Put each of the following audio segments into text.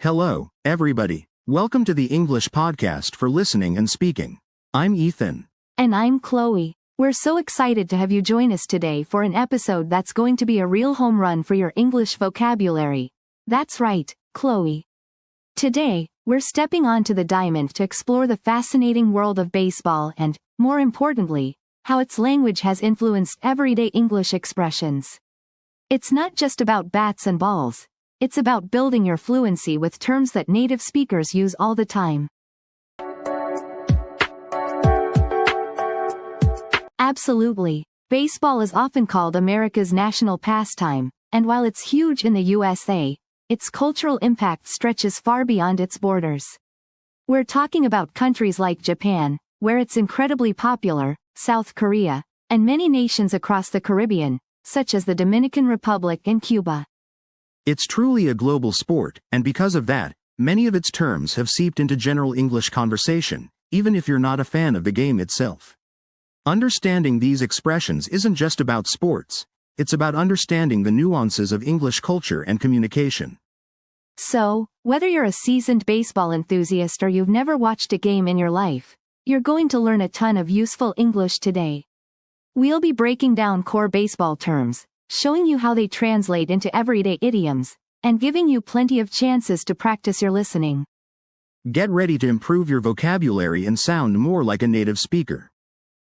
Hello, everybody. Welcome to the English podcast for listening and speaking. I'm Ethan. And I'm Chloe. We're so excited to have you join us today for an episode that's going to be a real home run for your English vocabulary. That's right, Chloe. Today, we're stepping onto the diamond to explore the fascinating world of baseball and, more importantly, how its language has influenced everyday English expressions. It's not just about bats and balls. It's about building your fluency with terms that native speakers use all the time. Absolutely. Baseball is often called America's national pastime, and while it's huge in the USA, its cultural impact stretches far beyond its borders. We're talking about countries like Japan, where it's incredibly popular, South Korea, and many nations across the Caribbean, such as the Dominican Republic and Cuba. It's truly a global sport, and because of that, many of its terms have seeped into general English conversation, even if you're not a fan of the game itself. Understanding these expressions isn't just about sports, it's about understanding the nuances of English culture and communication. So, whether you're a seasoned baseball enthusiast or you've never watched a game in your life, you're going to learn a ton of useful English today. We'll be breaking down core baseball terms, showing you how they translate into everyday idioms, and giving you plenty of chances to practice your listening. Get ready to improve your vocabulary and sound more like a native speaker.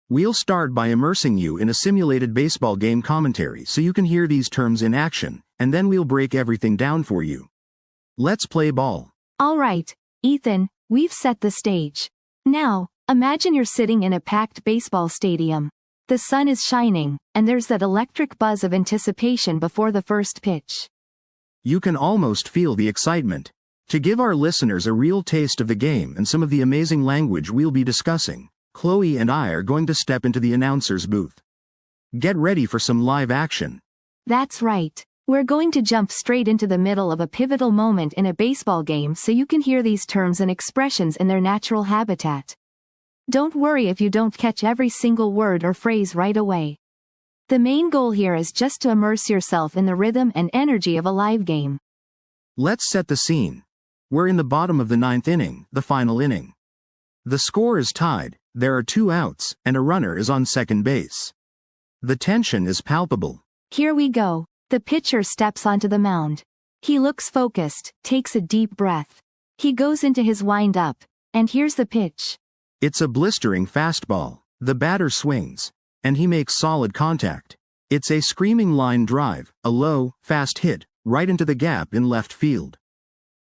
We'll start by immersing you in a simulated baseball game commentary so you can hear these terms in action, and then we'll break everything down for you. Let's play ball. All right, Ethan, we've set the stage. Now, imagine you're sitting in a packed baseball stadium. The sun is shining, and there's that electric buzz of anticipation before the first pitch. You can almost feel the excitement. To give our listeners a real taste of the game and some of the amazing language we'll be discussing, Chloe and I are going to step into the announcer's booth. Get ready for some live action. That's right. We're going to jump straight into the middle of a pivotal moment in a baseball game so you can hear these terms and expressions in their natural habitat. Don't worry if you don't catch every single word or phrase right away. The main goal here is just to immerse yourself in the rhythm and energy of a live game. Let's set the scene. We're in the bottom of the ninth inning, the final inning. The score is tied, there are 2 outs, and a runner is on second base. The tension is palpable. Here we go. The pitcher steps onto the mound. He looks focused, takes a deep breath. He goes into his wind-up, and here's the pitch. It's a blistering fastball. The batter swings, and he makes solid contact. It's a screaming line drive, a low, fast hit, right into the gap in left field.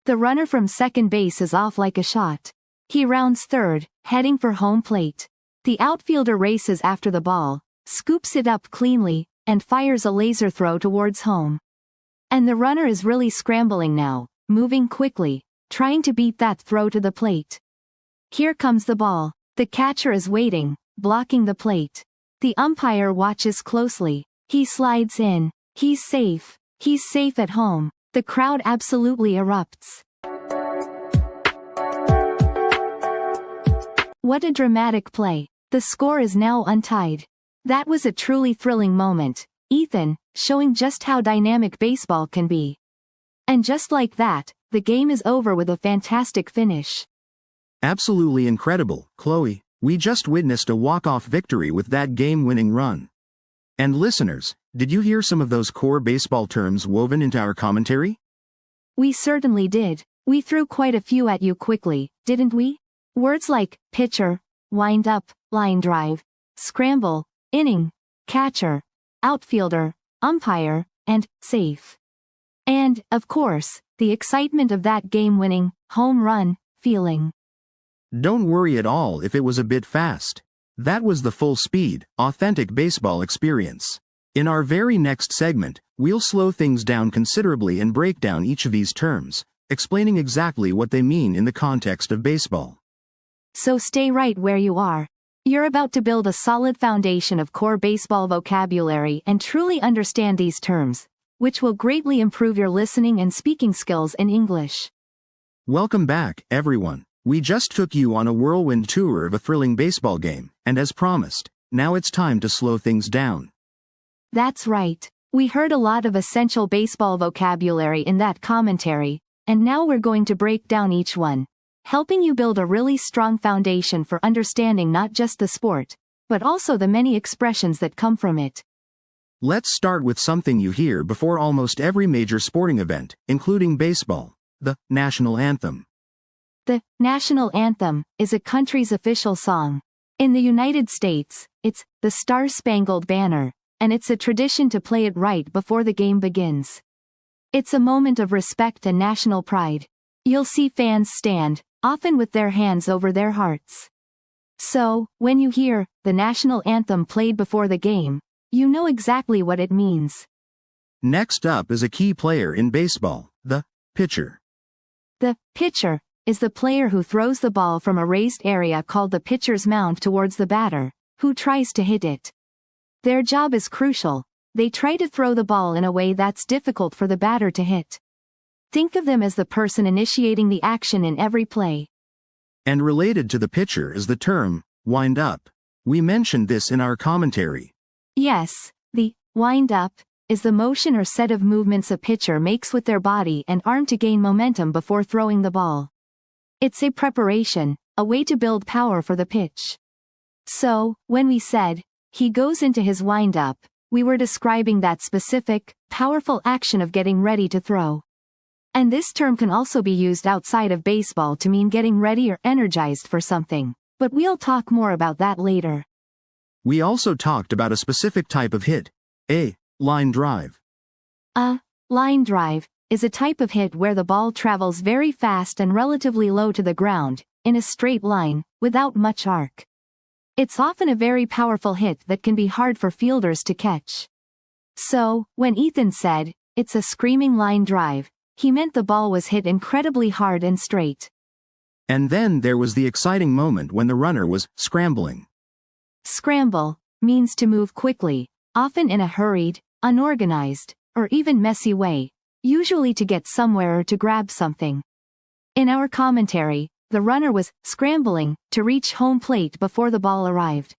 The runner from second base is off like a shot. He rounds third, heading for home plate. The outfielder races after the ball, scoops it up cleanly, and fires a laser throw towards home. And the runner is really scrambling now, moving quickly, trying to beat that throw to the plate. Here comes the ball. The catcher is waiting, blocking the plate. The umpire watches closely. He slides in. He's safe. He's safe at home. The crowd absolutely erupts. What a dramatic play. The score is now untied. That was a truly thrilling moment, Ethan, showing just how dynamic baseball can be. And just like that, the game is over with a fantastic finish. Absolutely incredible, Chloe. We just witnessed a walk-off victory with that game-winning run. And listeners, did you hear some of those core baseball terms woven into our commentary? We certainly did. We threw quite a few at you quickly, didn't we? Words like pitcher, wind-up, line drive, scramble, inning, catcher, outfielder, umpire, and safe. And, of course, the excitement of that game-winning, home run, feeling. Don't worry at all if it was a bit fast. That was the full-speed, authentic baseball experience. In our very next segment, we'll slow things down considerably and break down each of these terms, explaining exactly what they mean in the context of baseball. So stay right where you are. You're about to build a solid foundation of core baseball vocabulary and truly understand these terms, which will greatly improve your listening and speaking skills in English. Welcome back, everyone. We just took you on a whirlwind tour of a thrilling baseball game, and as promised, now it's time to slow things down. That's right. We heard a lot of essential baseball vocabulary in that commentary, and now we're going to break down each one, helping you build a really strong foundation for understanding not just the sport, but also the many expressions that come from it. Let's start with something you hear before almost every major sporting event, including baseball: the national anthem. The national anthem is a country's official song. In the United States, it's the Star-Spangled Banner, and it's a tradition to play it right before the game begins. It's a moment of respect and national pride. You'll see fans stand, often with their hands over their hearts. So, when you hear the national anthem played before the game, you know exactly what it means. Next up is a key player in baseball: the pitcher. The pitcher is the player who throws the ball from a raised area called the pitcher's mound towards the batter, who tries to hit it. Their job is crucial. They try to throw the ball in a way that's difficult for the batter to hit. Think of them as the person initiating the action in every play. And related to the pitcher is the term wind up. We mentioned this in our commentary. Yes, the wind up is the motion or set of movements a pitcher makes with their body and arm to gain momentum before throwing the ball. It's a preparation, a way to build power for the pitch. So, when we said, he goes into his wind up, we were describing that specific, powerful action of getting ready to throw. And this term can also be used outside of baseball to mean getting ready or energized for something, but we'll talk more about that later. We also talked about a specific type of hit: a line drive. A line drive is a type of hit where the ball travels very fast and relatively low to the ground, in a straight line, without much arc. It's often a very powerful hit that can be hard for fielders to catch. So, when Ethan said, "It's a screaming line drive," he meant the ball was hit incredibly hard and straight. And then there was the exciting moment when the runner was scrambling. Scramble means to move quickly, often in a hurried, unorganized, or even messy way, usually to get somewhere or to grab something. In our commentary, the runner was scrambling to reach home plate before the ball arrived.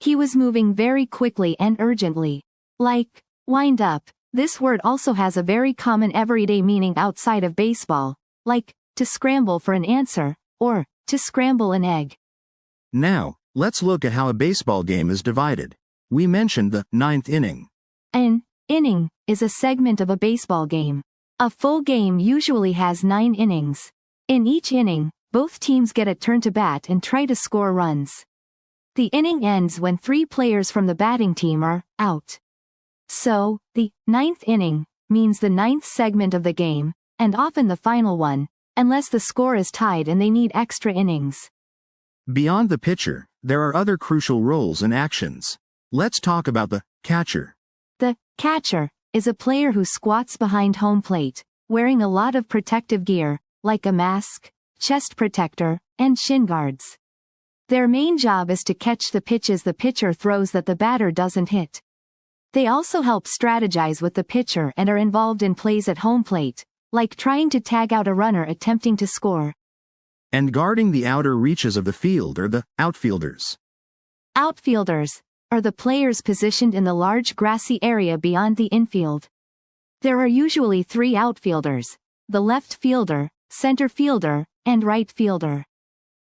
He was moving very quickly and urgently. Like wind up, this word also has a very common everyday meaning outside of baseball, like to scramble for an answer, or to scramble an egg. Now, let's look at how a baseball game is divided. We mentioned the ninth inning. An inning is a segment of a baseball game. A full game usually has 9 innings. In each inning, both teams get a turn to bat and try to score runs. The inning ends when 3 players from the batting team are out. So, the ninth inning means the 9th segment of the game, and often the final one, unless the score is tied and they need extra innings. Beyond the pitcher, there are other crucial roles and actions. Let's talk about the catcher. The catcher is a player who squats behind home plate, wearing a lot of protective gear, like a mask, chest protector, and shin guards. Their main job is to catch the pitches the pitcher throws that the batter doesn't hit. They also help strategize with the pitcher and are involved in plays at home plate, like trying to tag out a runner attempting to score. And guarding the outer reaches of the field are the outfielders. Outfielders are the players positioned in the large grassy area beyond the infield. There are usually 3 outfielders: the left fielder, center fielder, and right fielder.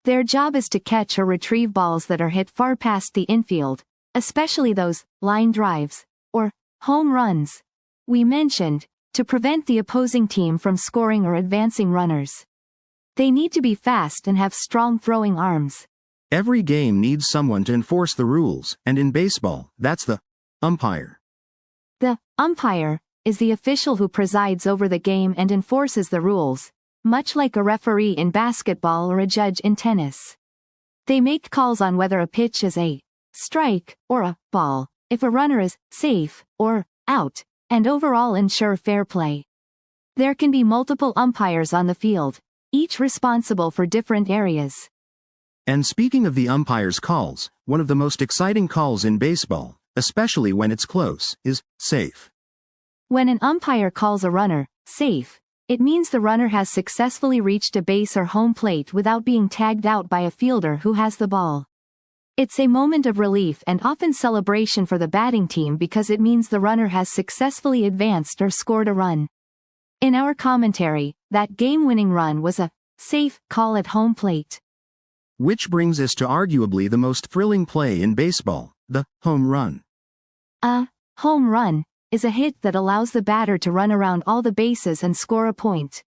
Their job is to catch or retrieve balls that are hit far past the infield, especially those line drives, or home runs we mentioned, to prevent the opposing team from scoring or advancing runners. They need to be fast and have strong throwing arms. Every game needs someone to enforce the rules, and in baseball, that's the umpire. The umpire is the official who presides over the game and enforces the rules, much like a referee in basketball or a judge in tennis. They make calls on whether a pitch is a strike or a ball, if a runner is safe or out, and overall ensure fair play. There can be multiple umpires on the field, each responsible for different areas. And speaking of the umpire's calls, one of the most exciting calls in baseball, especially when it's close, is safe. When an umpire calls a runner safe, it means the runner has successfully reached a base or home plate without being tagged out by a fielder who has the ball. It's a moment of relief and often celebration for the batting team because it means the runner has successfully advanced or scored a run. In our commentary, that game-winning run was a safe call at home plate. Which brings us to arguably the most thrilling play in baseball, the home run. A home run is a hit that allows the batter to run around all the bases and score a point.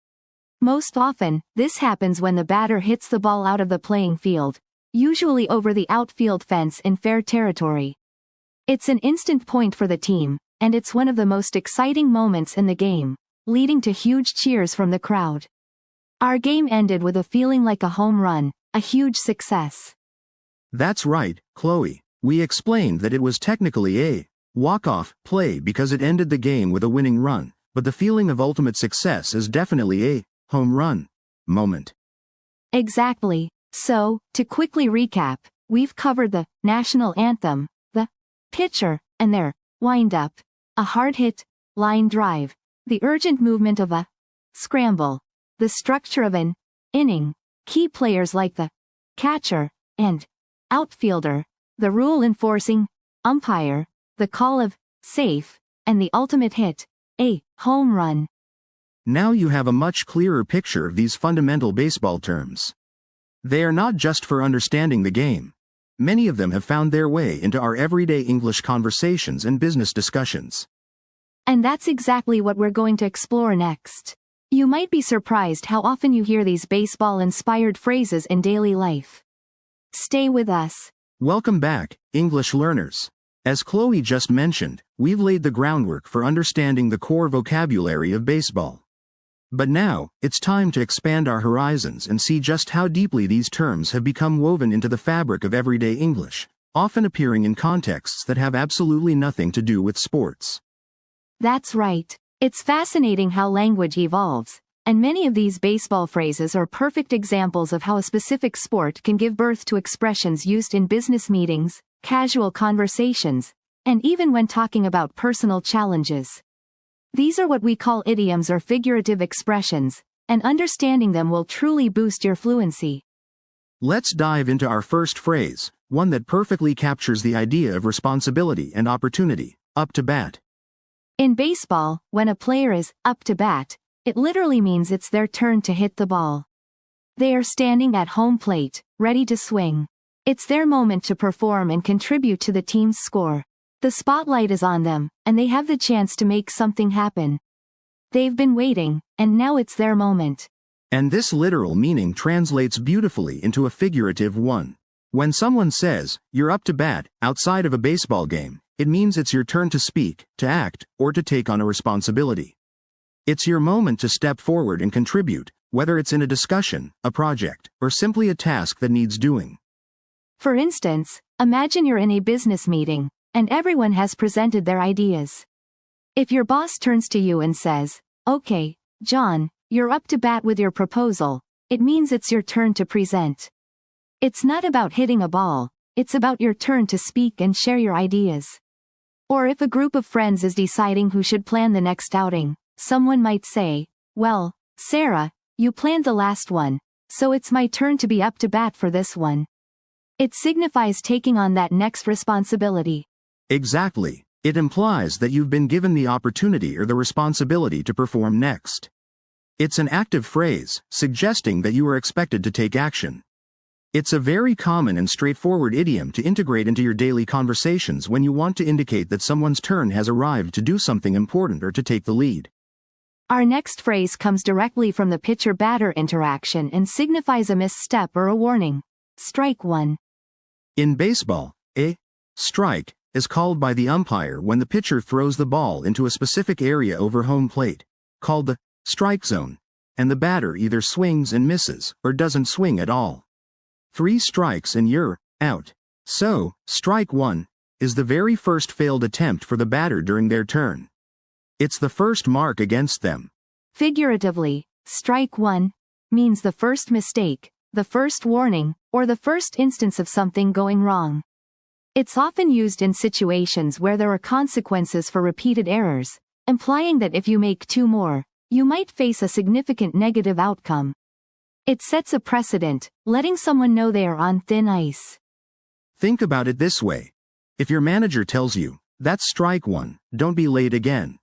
Most often, this happens when the batter hits the ball out of the playing field, usually over the outfield fence in fair territory. It's an instant point for the team, and it's one of the most exciting moments in the game, leading to huge cheers from the crowd. Our game ended with a feeling like a home run, a huge success. That's right, Chloe. We explained that it was technically a walk-off play because it ended the game with a winning run, but the feeling of ultimate success is definitely a home run moment. Exactly. So, to quickly recap, we've covered the national anthem, the pitcher, and their wind-up, a hard hit, line drive, the urgent movement of a scramble, the structure of an inning, key players like the catcher and outfielder, the rule enforcing umpire, the call of safe, and the ultimate hit, a home run. Now you have a much clearer picture of these fundamental baseball terms. They are not just for understanding the game. Many of them have found their way into our everyday English conversations and business discussions. And that's exactly what we're going to explore next. You might be surprised how often you hear these baseball-inspired phrases in daily life. Stay with us. Welcome back, English learners. As Chloe just mentioned, we've laid the groundwork for understanding the core vocabulary of baseball. But now, it's time to expand our horizons and see just how deeply these terms have become woven into the fabric of everyday English, often appearing in contexts that have absolutely nothing to do with sports. That's right. It's fascinating how language evolves, and many of these baseball phrases are perfect examples of how a specific sport can give birth to expressions used in business meetings, casual conversations, and even when talking about personal challenges. These are what we call idioms or figurative expressions, and understanding them will truly boost your fluency. Let's dive into our first phrase, one that perfectly captures the idea of responsibility and opportunity, up to bat. In baseball, when a player is up to bat, it literally means it's their turn to hit the ball. They are standing at home plate, ready to swing. It's their moment to perform and contribute to the team's score. The spotlight is on them, and they have the chance to make something happen. They've been waiting, and now it's their moment. And this literal meaning translates beautifully into a figurative one. When someone says, "You're up to bat," outside of a baseball game, it means it's your turn to speak, to act, or to take on a responsibility. It's your moment to step forward and contribute, whether it's in a discussion, a project, or simply a task that needs doing. For instance, imagine you're in a business meeting, and everyone has presented their ideas. If your boss turns to you and says, "Okay, John, you're up to bat with your proposal," it means it's your turn to present. It's not about hitting a ball, it's about your turn to speak and share your ideas. Or if a group of friends is deciding who should plan the next outing, someone might say, "Well, Sarah, you planned the last one, so it's my turn to be up to bat for this one." It signifies taking on that next responsibility. Exactly. It implies that you've been given the opportunity or the responsibility to perform next. It's an active phrase, suggesting that you are expected to take action. It's a very common and straightforward idiom to integrate into your daily conversations when you want to indicate that someone's turn has arrived to do something important or to take the lead. Our next phrase comes directly from the pitcher-batter interaction and signifies a misstep or a warning. Strike one. In baseball, a strike is called by the umpire when the pitcher throws the ball into a specific area over home plate, called the strike zone, and the batter either swings and misses or doesn't swing at all. 3 strikes and you're out. So, strike one is the very first failed attempt for the batter during their turn. It's the first mark against them. Figuratively, strike one means the first mistake, the first warning, or the first instance of something going wrong. It's often used in situations where there are consequences for repeated errors, implying that if you make 2 more, you might face a significant negative outcome. It sets a precedent, letting someone know they are on thin ice. Think about it this way. If your manager tells you, "That's strike one, don't be late again,"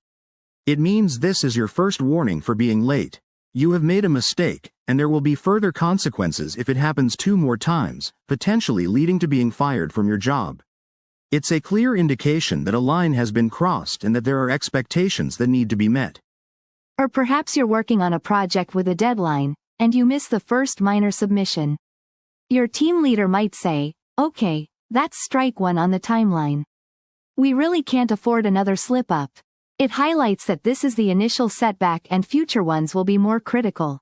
It means this is your first warning for being late. You have made a mistake, and there will be further consequences if it happens 2 more times, potentially leading to being fired from your job. It's a clear indication that a line has been crossed and that there are expectations that need to be met. Or perhaps you're working on a project with a deadline, and you miss the first minor submission. Your team leader might say, "Okay, that's strike 1 on the timeline. We really can't afford another slip-up." It highlights that this is the initial setback and future ones will be more critical.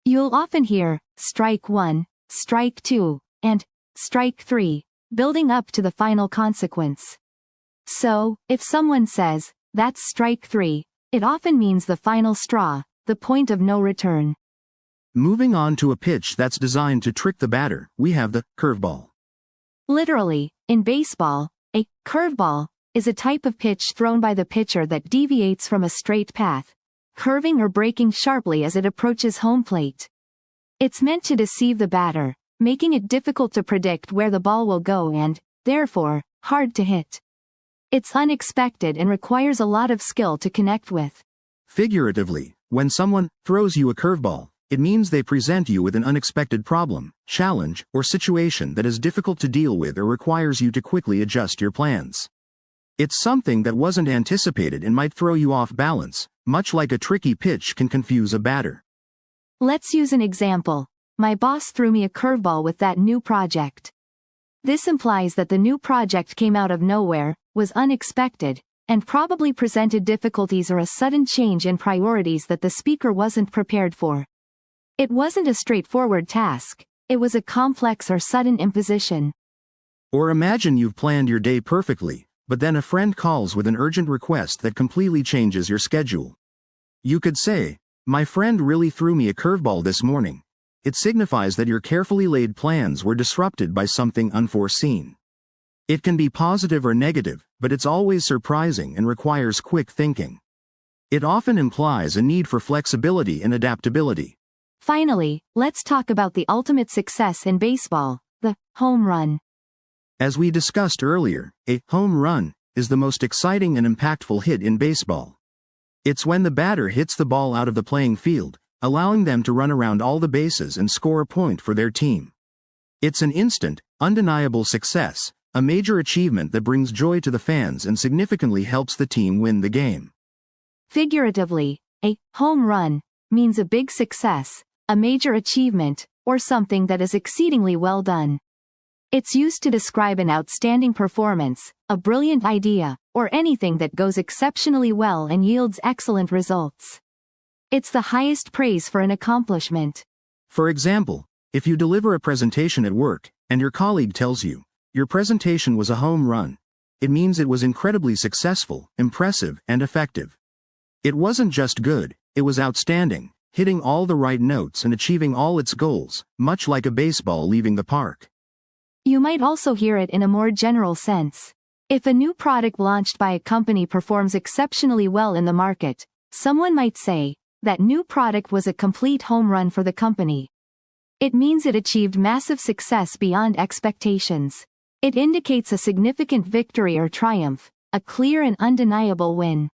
You'll often hear, strike 1, strike 2, and strike 3, building up to the final consequence. So, if someone says, "That's strike 3, it often means the final straw, the point of no return. Moving on to a pitch that's designed to trick the batter, we have the curveball. Literally, in baseball, a curveball is a type of pitch thrown by the pitcher that deviates from a straight path, curving or breaking sharply as it approaches home plate. It's meant to deceive the batter, making it difficult to predict where the ball will go and, therefore, hard to hit. It's unexpected and requires a lot of skill to connect with. Figuratively, when someone throws you a curveball, it means they present you with an unexpected problem, challenge, or situation that is difficult to deal with or requires you to quickly adjust your plans. It's something that wasn't anticipated and might throw you off balance, much like a tricky pitch can confuse a batter. Let's use an example. My boss threw me a curveball with that new project. This implies that the new project came out of nowhere, was unexpected, and probably presented difficulties or a sudden change in priorities that the speaker wasn't prepared for. It wasn't a straightforward task, it was a complex or sudden imposition. Or imagine you've planned your day perfectly, but then a friend calls with an urgent request that completely changes your schedule. You could say, "My friend really threw me a curveball this morning." It signifies that your carefully laid plans were disrupted by something unforeseen. It can be positive or negative, but it's always surprising and requires quick thinking. It often implies a need for flexibility and adaptability. Finally, let's talk about the ultimate success in baseball, the home run. As we discussed earlier, a home run is the most exciting and impactful hit in baseball. It's when the batter hits the ball out of the playing field, allowing them to run around all the bases and score a point for their team. It's an instant, undeniable success, a major achievement that brings joy to the fans and significantly helps the team win the game. Figuratively, a home run means a big success, a major achievement, or something that is exceedingly well done. It's used to describe an outstanding performance, a brilliant idea, or anything that goes exceptionally well and yields excellent results. It's the highest praise for an accomplishment. For example, if you deliver a presentation at work, and your colleague tells you, "Your presentation was a home run," it means it was incredibly successful, impressive, and effective. It wasn't just good, it was outstanding, hitting all the right notes and achieving all its goals, much like a baseball leaving the park. You might also hear it in a more general sense. If a new product launched by a company performs exceptionally well in the market, someone might say, "That new product was a complete home run for the company." It means it achieved massive success beyond expectations. It indicates a significant victory or triumph, a clear and undeniable win.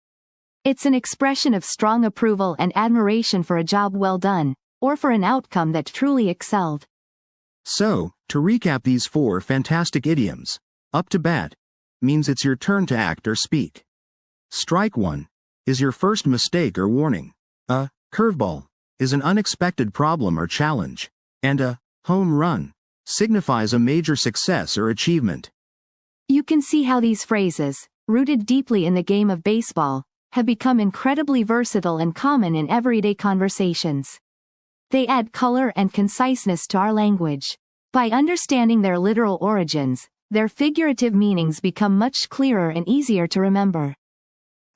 It's an expression of strong approval and admiration for a job well done, or for an outcome that truly excelled. So, to recap these 4 fantastic idioms, up to bat means it's your turn to act or speak. Strike 1 is your first mistake or warning. A curveball is an unexpected problem or challenge. And a home run signifies a major success or achievement. You can see how these phrases, rooted deeply in the game of baseball, have become incredibly versatile and common in everyday conversations. They add color and conciseness to our language. By understanding their literal origins, their figurative meanings become much clearer and easier to remember.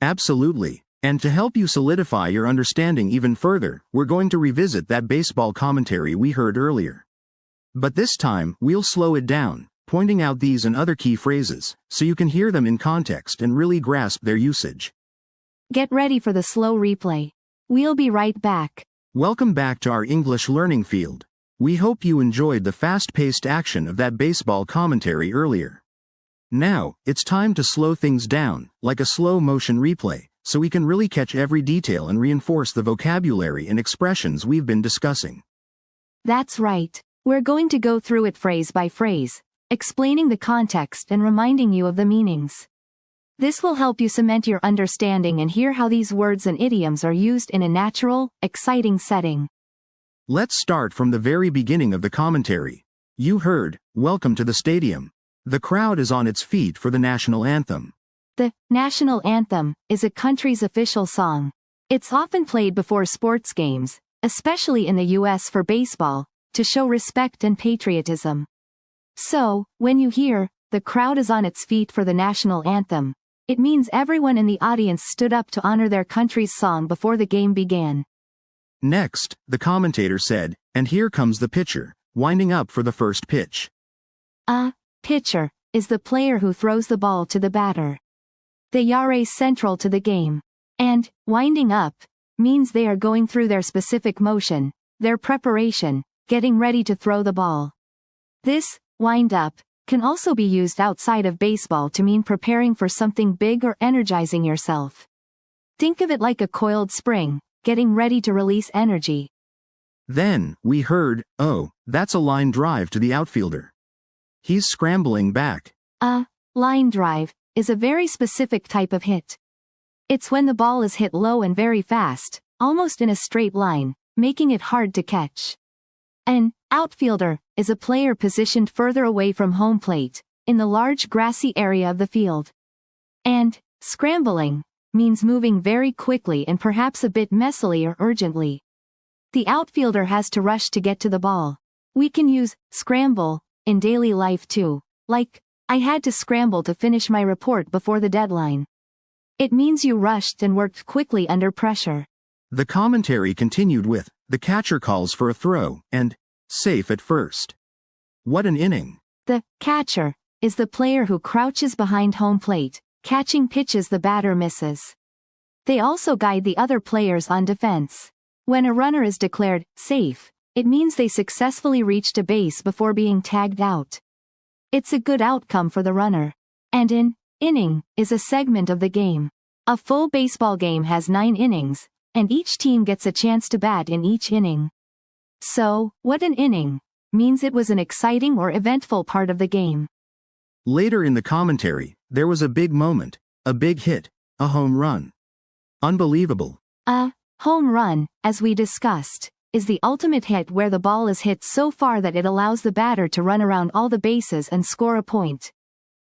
Absolutely. And to help you solidify your understanding even further, we're going to revisit that baseball commentary we heard earlier. But this time, we'll slow it down, pointing out these and other key phrases, so you can hear them in context and really grasp their usage. Get ready for the slow replay. We'll be right back. Welcome back to our English learning field. We hope you enjoyed the fast-paced action of that baseball commentary earlier. Now, it's time to slow things down, like a slow-motion replay, so we can really catch every detail and reinforce the vocabulary and expressions we've been discussing. That's right. We're going to go through it phrase by phrase, explaining the context and reminding you of the meanings. This will help you cement your understanding and hear how these words and idioms are used in a natural, exciting setting. Let's start from the very beginning of the commentary. You heard, "Welcome to the stadium." The crowd is on its feet for the national anthem. The national anthem is a country's official song. It's often played before sports games, especially in the US for baseball, to show respect and patriotism. So, when you hear, "the crowd is on its feet for the national anthem," it means everyone in the audience stood up to honor their country's song before the game began. Next, the commentator said, "And here comes the pitcher, winding up for the first pitch." A pitcher is the player who throws the ball to the batter. They are central to the game. And winding up means they are going through their specific motion, their preparation, getting ready to throw the ball. This wind up can also be used outside of baseball to mean preparing for something big or energizing yourself. Think of it like a coiled spring, getting ready to release energy. Then, we heard, "Oh, that's a line drive to the outfielder. He's scrambling back." A line drive is a very specific type of hit. It's when the ball is hit low and very fast, almost in a straight line, making it hard to catch. An outfielder is a player positioned further away from home plate, in the large grassy area of the field. And scrambling means moving very quickly and perhaps a bit messily or urgently. The outfielder has to rush to get to the ball. We can use scramble in daily life too, like, "I had to scramble to finish my report before the deadline." It means you rushed and worked quickly under pressure. The commentary continued with, "The catcher calls for a throw, and safe at first. What an inning." The catcher is the player who crouches behind home plate, catching pitches the batter misses. They also guide the other players on defense. When a runner is declared safe, it means they successfully reached a base before being tagged out. It's a good outcome for the runner. And an inning is a segment of the game. A full baseball game has 9 innings, and each team gets a chance to bat in each inning. So, what an inning means it was an exciting or eventful part of the game. Later in the commentary, there was a big moment, a big hit, a home run. Unbelievable. A home run, as we discussed, is the ultimate hit where the ball is hit so far that it allows the batter to run around all the bases and score a point.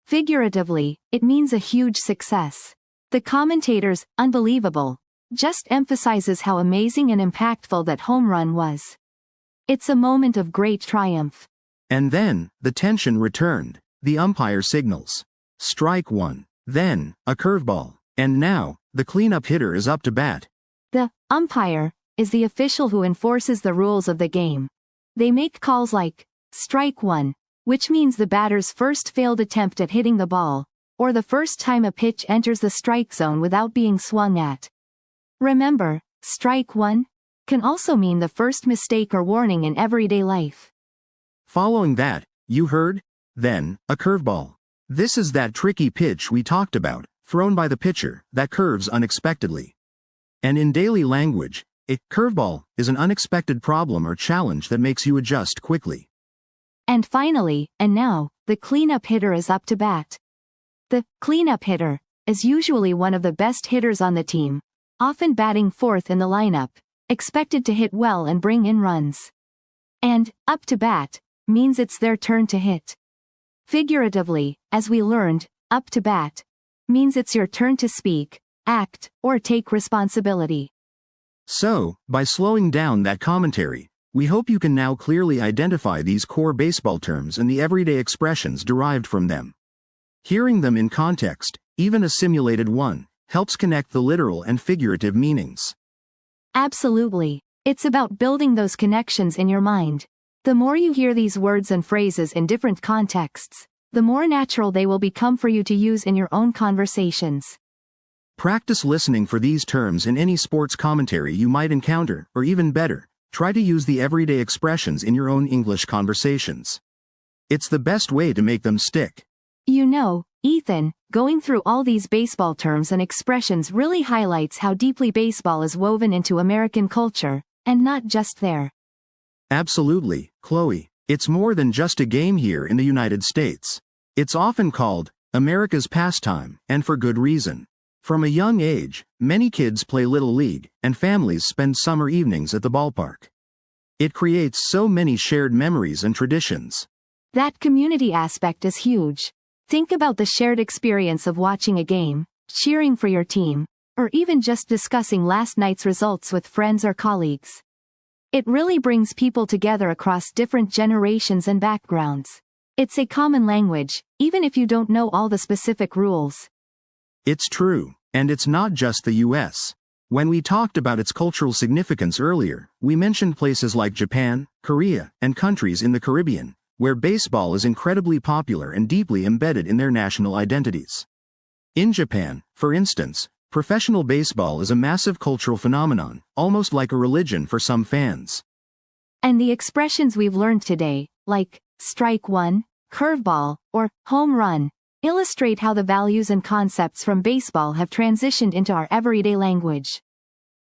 Figuratively, it means a huge success. The commentator's "unbelievable" just emphasizes how amazing and impactful that home run was. It's a moment of great triumph. And then, the tension returned. The umpire signals. Strike one. Then, a curveball. And now, the cleanup hitter is up to bat. The umpire is the official who enforces the rules of the game. They make calls like strike one, which means the batter's first failed attempt at hitting the ball, or the first time a pitch enters the strike zone without being swung at. Remember, strike one can also mean the first mistake or warning in everyday life. Following that, you heard, then, a curveball. This is that tricky pitch we talked about, thrown by the pitcher, that curves unexpectedly. And in daily language, a curveball is an unexpected problem or challenge that makes you adjust quickly. And finally, and now, the cleanup hitter is up to bat. The cleanup hitter is usually one of the best hitters on the team, often batting fourth in the lineup, expected to hit well and bring in runs. And up to bat means it's their turn to hit. Figuratively, as we learned, up to bat means it's your turn to speak, act, or take responsibility. So, by slowing down that commentary, we hope you can now clearly identify these core baseball terms and the everyday expressions derived from them. Hearing them in context, even a simulated one, helps connect the literal and figurative meanings. Absolutely. It's about building those connections in your mind. The more you hear these words and phrases in different contexts, the more natural they will become for you to use in your own conversations. Practice listening for these terms in any sports commentary you might encounter, or even better, try to use the everyday expressions in your own English conversations. It's the best way to make them stick. You know, Ethan, Going through all these baseball terms and expressions really highlights how deeply baseball is woven into American culture, and not just there. Absolutely, Chloe. It's more than just a game here in the United States. It's often called America's pastime, and for good reason. From a young age, many kids play Little League, and families spend summer evenings at the ballpark. It creates so many shared memories and traditions. That community aspect is huge. Think about the shared experience of watching a game, cheering for your team, or even just discussing last night's results with friends or colleagues. It really brings people together across different generations and backgrounds. It's a common language, even if you don't know all the specific rules. It's true, and it's not just the US. When we talked about its cultural significance earlier, we mentioned places like Japan, Korea, and countries in the Caribbean, where baseball is incredibly popular and deeply embedded in their national identities. In Japan, for instance, professional baseball is a massive cultural phenomenon, almost like a religion for some fans. And the expressions we've learned today, like strike one, curveball, or home run, illustrate how the values and concepts from baseball have transitioned into our everyday language.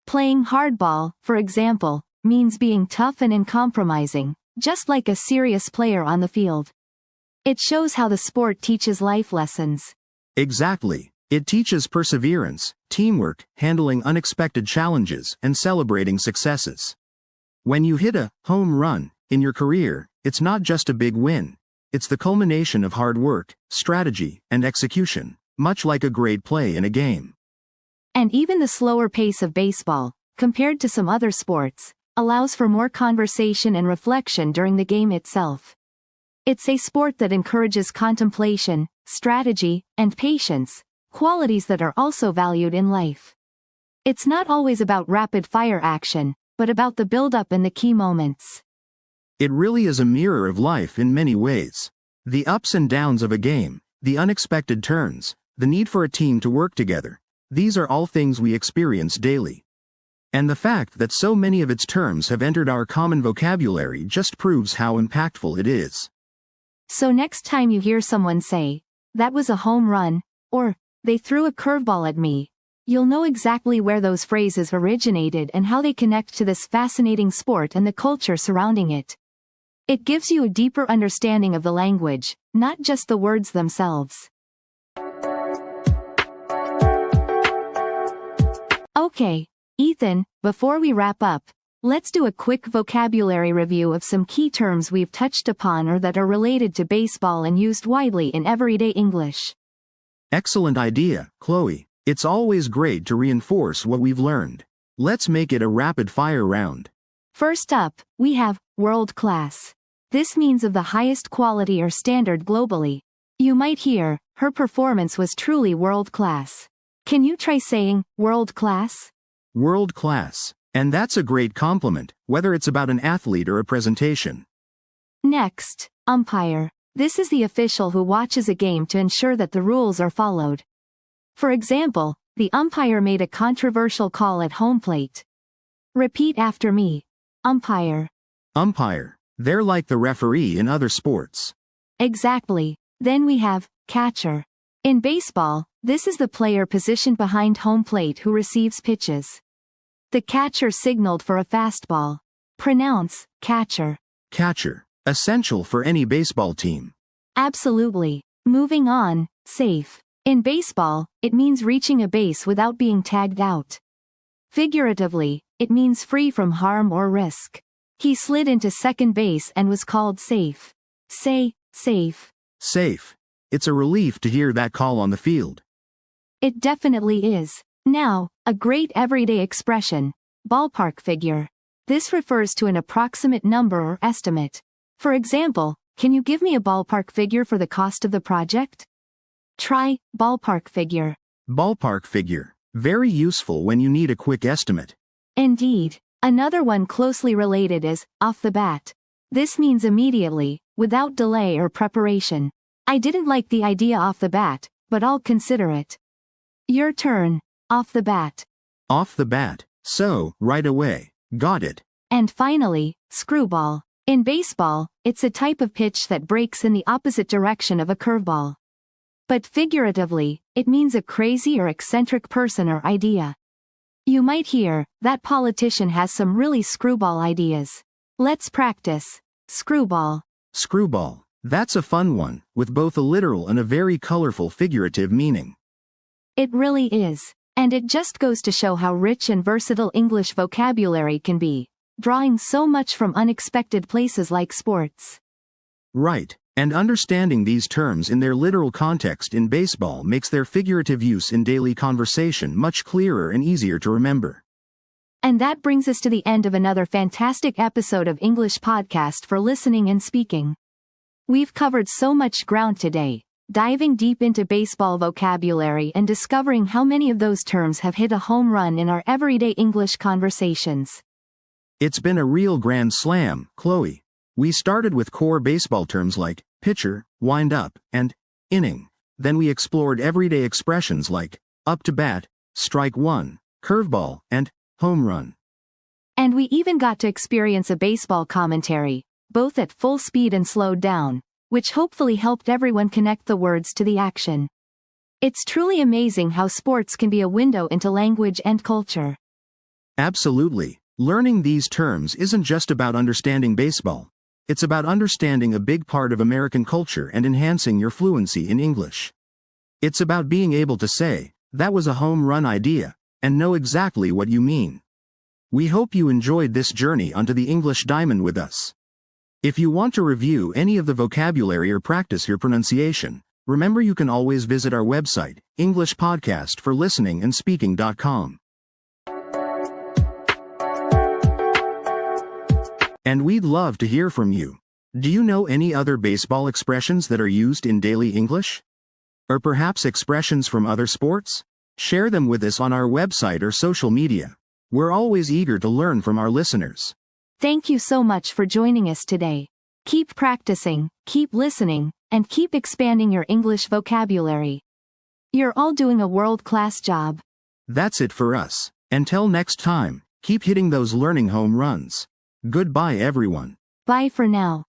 Playing hardball, for example, means being tough and uncompromising, just like a serious player on the field. It shows how the sport teaches life lessons. Exactly. It teaches perseverance, teamwork, handling unexpected challenges, and celebrating successes. When you hit a home run in your career, it's not just a big win. It's the culmination of hard work, strategy, and execution, much like a great play in a game. And even the slower pace of baseball, compared to some other sports, allows for more conversation and reflection during the game itself. It's a sport that encourages contemplation, strategy, and patience, qualities that are also valued in life. It's not always about rapid-fire action, but about the build-up and the key moments. It really is a mirror of life in many ways. The ups and downs of a game, the unexpected turns, the need for a team to work together, these are all things we experience daily. And the fact that so many of its terms have entered our common vocabulary just proves how impactful it is. So next time you hear someone say, "That was a home run," or "They threw a curveball at me," you'll know exactly where those phrases originated and how they connect to this fascinating sport and the culture surrounding it. It gives you a deeper understanding of the language, not just the words themselves. Okay, Ethan, before we wrap up, let's do a quick vocabulary review of some key terms we've touched upon or that are related to baseball and used widely in everyday English. Excellent idea, Chloe. It's always great to reinforce what we've learned. Let's make it a rapid-fire round. First up, we have world class. This means of the highest quality or standard globally. You might hear, "Her performance was truly world class." Can you try saying, world class? World class. And that's a great compliment, whether it's about an athlete or a presentation. Next, umpire. This is the official who watches a game to ensure that the rules are followed. For example, the umpire made a controversial call at home plate. Repeat after me. Umpire. Umpire. They're like the referee in other sports. Exactly. Then we have catcher. In baseball, this is the player positioned behind home plate who receives pitches. The catcher signaled for a fastball. Pronounce catcher. Catcher. Essential for any baseball team. Absolutely. Moving on, safe. In baseball, it means reaching a base without being tagged out. Figuratively, it means free from harm or risk. He slid into second base and was called safe. Say, safe. Safe. It's a relief to hear that call on the field. It definitely is. Now, a great everyday expression, ballpark figure. This refers to an approximate number or estimate. For example, can you give me a ballpark figure for the cost of the project? Try ballpark figure. Ballpark figure. Very useful when you need a quick estimate. Indeed. Another one closely related is off the bat. This means immediately, without delay or preparation. I didn't like the idea off the bat, but I'll consider it. Your turn. Off the bat. Off the bat. So, right away. Got it. And finally, screwball. In baseball, it's a type of pitch that breaks in the opposite direction of a curveball. But figuratively, it means a crazy or eccentric person or idea. You might hear, that politician has some really screwball ideas. Let's practice. Screwball. Screwball. That's a fun one, with both a literal and a very colorful figurative meaning. It really is. And it just goes to show how rich and versatile English vocabulary can be, drawing so much from unexpected places like sports. Right. And understanding these terms in their literal context in baseball makes their figurative use in daily conversation much clearer and easier to remember. And that brings us to the end of another fantastic episode of English Podcast for Listening and Speaking. We've covered so much ground today, diving deep into baseball vocabulary and discovering how many of those terms have hit a home run in our everyday English conversations. It's been a real grand slam, Chloe. We started with core baseball terms like pitcher, wind up, and inning. Then we explored everyday expressions like up to bat, strike one, curveball, and home run. And we even got to experience a baseball commentary, both at full speed and slowed down, which hopefully helped everyone connect the words to the action. It's truly amazing how sports can be a window into language and culture. Absolutely. Learning these terms isn't just about understanding baseball. It's about understanding a big part of American culture and enhancing your fluency in English. It's about being able to say, that was a home run idea, and know exactly what you mean. We hope you enjoyed this journey onto the English diamond with us. If you want to review any of the vocabulary or practice your pronunciation, remember you can always visit our website, EnglishPodcastForListeningAndSpeaking.com. And we'd love to hear from you. Do you know any other baseball expressions that are used in daily English? Or perhaps expressions from other sports? Share them with us on our website or social media. We're always eager to learn from our listeners. Thank you so much for joining us today. Keep practicing, keep listening, and keep expanding your English vocabulary. You're all doing a world-class job. That's it for us. Until next time, keep hitting those learning home runs. Goodbye everyone. Bye for now.